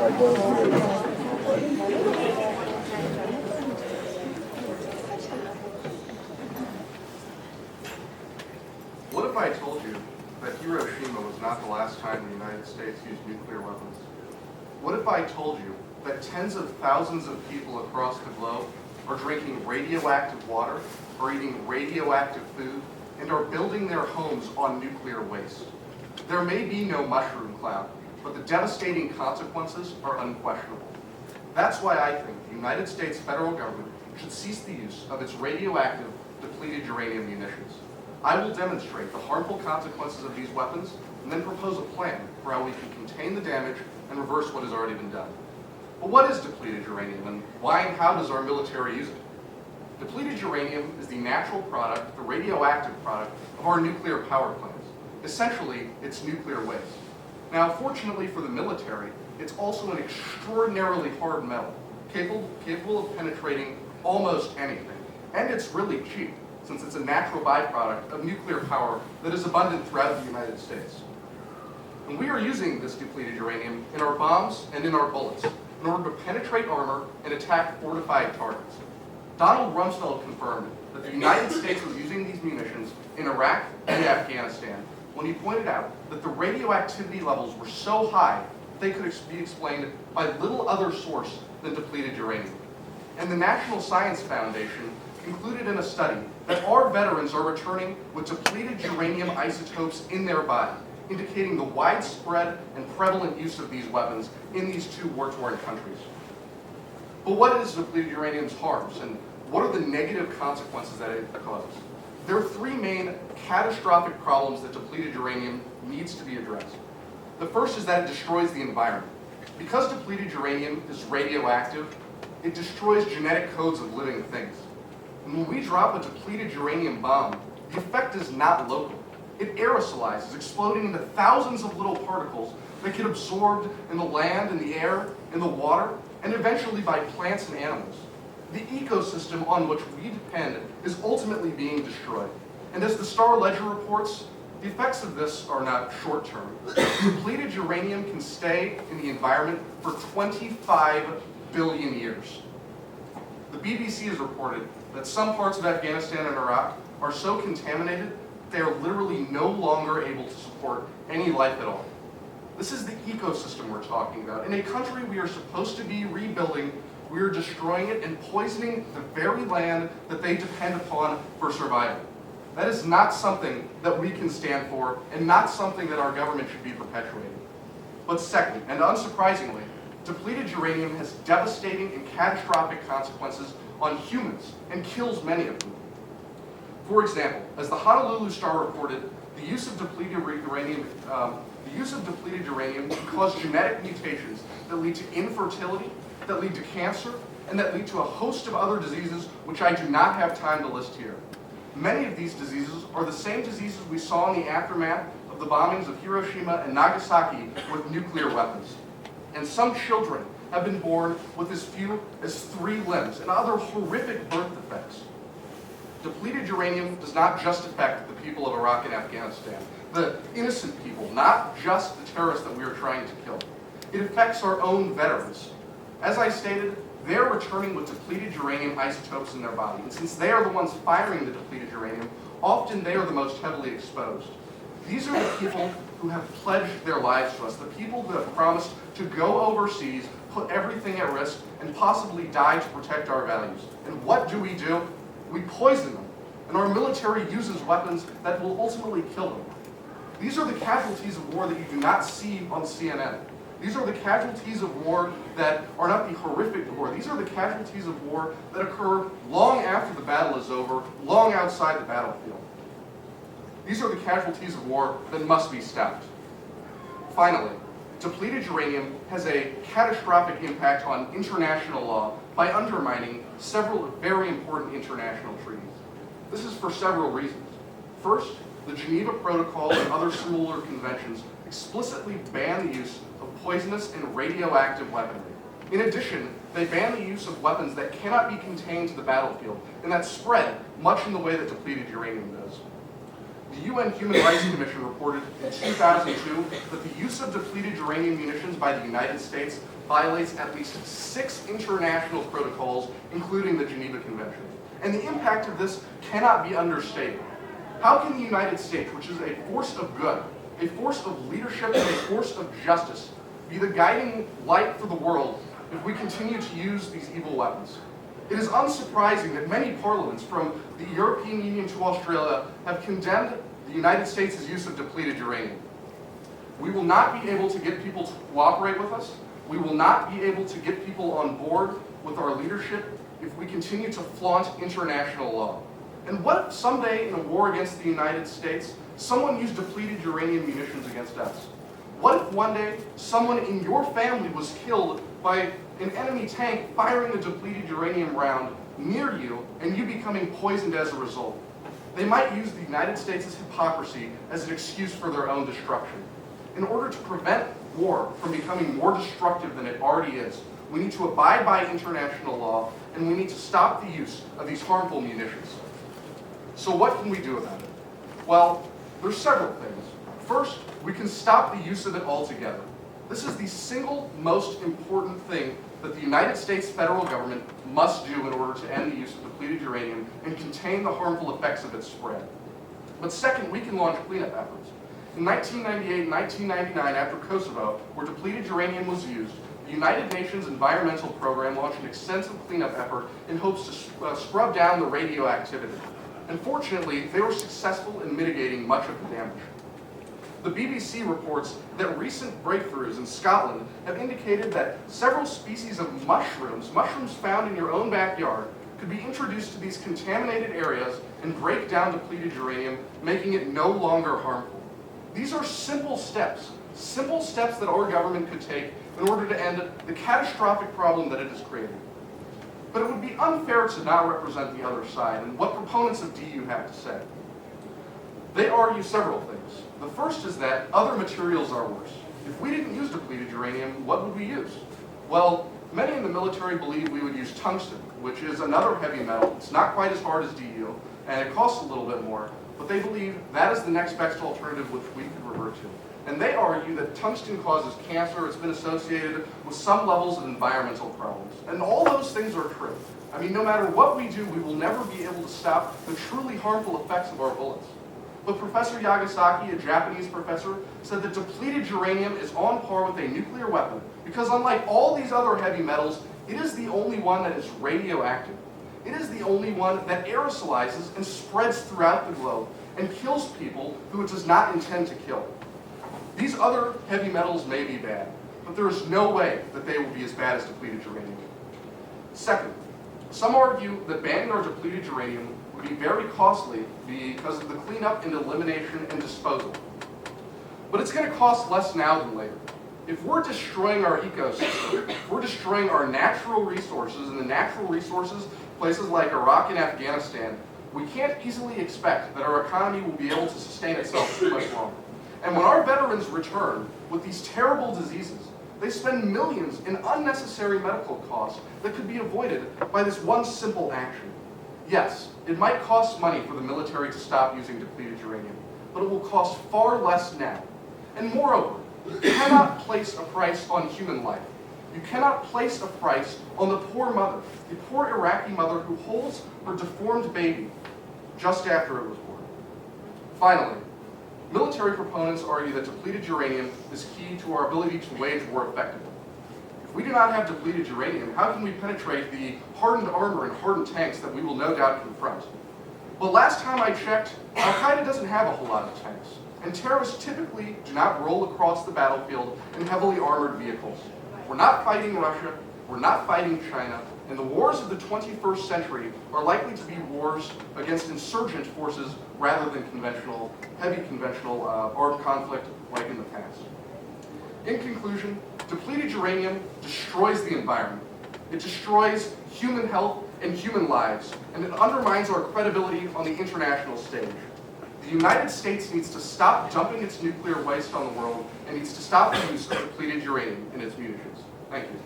What if I told you that Hiroshima was not the last time the United States used nuclear weapons? What if I told you that tens of thousands of people across the globe are drinking radioactive water, are eating radioactive food, and are building their homes on nuclear waste? There may be no mushroom cloud, but the devastating consequences are unquestionable. That's why I think the United States federal government should cease the use of its radioactive, depleted uranium munitions. I will demonstrate the harmful consequences of these weapons and then propose a plan for how we can contain the damage and reverse what has already been done. But what is depleted uranium, and why and how does our military use it? Depleted uranium is the natural product, the radioactive product, of our nuclear power plants. Essentially, it's nuclear waste. Now, fortunately for the military, it's also an extraordinarily hard metal, capable of penetrating almost anything. And it's really cheap, since it's a natural byproduct of nuclear power that is abundant throughout the United States. And we are using this depleted uranium in our bombs and in our bullets in order to penetrate armor and attack fortified targets. Donald Rumsfeld confirmed that the United States was using these munitions in Iraq and Afghanistan when he pointed out that the radioactivity levels were so high that they could be explained by little other source than depleted uranium. And the National Science Foundation concluded in a study that our veterans are returning with depleted uranium isotopes in their body, indicating the widespread and prevalent use of these weapons in these two war-torn countries. But what is depleted uranium's harms, and what are the negative consequences that it causes? There are three main catastrophic problems that depleted uranium needs to be addressed. The first is that it destroys the environment. Because depleted uranium is radioactive, it destroys genetic codes of living things. And when we drop a depleted uranium bomb, the effect is not local. It aerosolizes, exploding into thousands of little particles that get absorbed in the land, in the air, in the water, and eventually by plants and animals. The ecosystem on which we depend is ultimately being destroyed. And as the Star Ledger reports, the effects of this are not short-term. Depleted uranium can stay in the environment for 25 billion years. The BBC has reported that some parts of Afghanistan and Iraq are so contaminated they are literally no longer able to support any life at all. This is the ecosystem we're talking about. In a country we are supposed to be rebuilding, we are destroying it and poisoning the very land that they depend upon for survival. That is not something that we can stand for, and not something that our government should be perpetuating. But second, and unsurprisingly, depleted uranium has devastating and catastrophic consequences on humans and kills many of them. For example, as the Honolulu Star reported, the use of depleted uranium can cause genetic mutations that lead to infertility, that lead to cancer, and that lead to a host of other diseases which I do not have time to list here. Many of these diseases are the same diseases we saw in the aftermath of the bombings of Hiroshima and Nagasaki with nuclear weapons. And some children have been born with as few as 3 limbs and other horrific birth defects. Depleted uranium does not just affect the people of Iraq and Afghanistan, the innocent people, not just the terrorists that we are trying to kill. It affects our own veterans. As I stated, they're returning with depleted uranium isotopes in their body, and since they are the ones firing the depleted uranium, often they are the most heavily exposed. These are the people who have pledged their lives to us, the people who have promised to go overseas, put everything at risk, and possibly die to protect our values. And what do? We poison them, and our military uses weapons that will ultimately kill them. These are the casualties of war that you do not see on CNN. These are the casualties of war that are not the horrific war. These are the casualties of war that occur long after the battle is over, long outside the battlefield. These are the casualties of war that must be stopped. Finally, depleted uranium has a catastrophic impact on international law by undermining several very important international treaties. This is for several reasons. First, the Geneva Protocol and other similar conventions explicitly ban the use of poisonous and radioactive weaponry. In addition, they ban the use of weapons that cannot be contained to the battlefield and that spread much in the way that depleted uranium does. The UN Human Rights Commission reported in 2002 that the use of depleted uranium munitions by the United States violates at least 6 international protocols, including the Geneva Convention. And the impact of this cannot be understated. How can the United States, which is a force of good, a force of leadership, and a force of justice, be the guiding light for the world if we continue to use these evil weapons? It is unsurprising that many parliaments, from the European Union to Australia, have condemned the United States' use of depleted uranium. We will not be able to get people to cooperate with us. We will not be able to get people on board with our leadership if we continue to flaunt international law. And what if someday in a war against the United States, someone used depleted uranium munitions against us? What if one day someone in your family was killed by an enemy tank firing a depleted uranium round near you and you becoming poisoned as a result? They might use the United States' hypocrisy as an excuse for their own destruction. In order to prevent war from becoming more destructive than it already is, we need to abide by international law, and we need to stop the use of these harmful munitions. So what can we do about it? Well, there's several things. First, we can stop the use of it altogether. This is the single most important thing that the United States federal government must do in order to end the use of depleted uranium and contain the harmful effects of its spread. But second, we can launch cleanup efforts. In 1998 and 1999, after Kosovo, where depleted uranium was used, the United Nations Environmental Program launched an extensive cleanup effort in hopes to scrub down the radioactivity. Unfortunately, they were successful in mitigating much of the damage. The BBC reports that recent breakthroughs in Scotland have indicated that several species of mushrooms found in your own backyard, could be introduced to these contaminated areas and break down depleted uranium, making it no longer harmful. These are simple steps that our government could take in order to end the catastrophic problem that it has created. But it would be unfair to not represent the other side, and what proponents of DU have to say. They argue several things. The first is that other materials are worse. If we didn't use depleted uranium, what would we use? Well, many in the military believe we would use tungsten, which is another heavy metal. It's not quite as hard as DU, and it costs a little bit more, but they believe that is the next best alternative which we could revert to. And they argue that tungsten causes cancer, it's been associated with some levels of environmental problems. And all those things are true. I mean, no matter what we do, we will never be able to stop the truly harmful effects of our bullets. But Professor Yagasaki, a Japanese professor, said that depleted uranium is on par with a nuclear weapon because unlike all these other heavy metals, it is the only one that is radioactive. It is the only one that aerosolizes and spreads throughout the globe and kills people who it does not intend to kill. These other heavy metals may be bad, but there is no way that they will be as bad as depleted uranium. Second, some argue that banning our depleted uranium would be very costly because of the cleanup and elimination and disposal. But it's going to cost less now than later. If we're destroying our ecosystem, if we're destroying our natural resources, and the natural resources, places like Iraq and Afghanistan, we can't easily expect that our economy will be able to sustain itself too much longer. And when our veterans return with these terrible diseases, they spend millions in unnecessary medical costs that could be avoided by this one simple action. Yes, it might cost money for the military to stop using depleted uranium, but it will cost far less now. And moreover, you cannot place a price on human life. You cannot place a price on the poor mother, the poor Iraqi mother who holds her deformed baby just after it was born. Finally, military proponents argue that depleted uranium is key to our ability to wage war effectively. If we do not have depleted uranium, how can we penetrate the hardened armor and hardened tanks that we will no doubt confront? Well, last time I checked, Al-Qaeda doesn't have a whole lot of tanks, and terrorists typically do not roll across the battlefield in heavily armored vehicles. We're not fighting Russia, we're not fighting China, and the wars of the 21st century are likely to be wars against insurgent forces rather than heavy conventional armed conflict like in the past. In conclusion, depleted uranium destroys the environment. It destroys human health and human lives, and it undermines our credibility on the international stage. The United States needs to stop dumping its nuclear waste on the world and needs to stop the use of depleted uranium in its munitions. Thank you.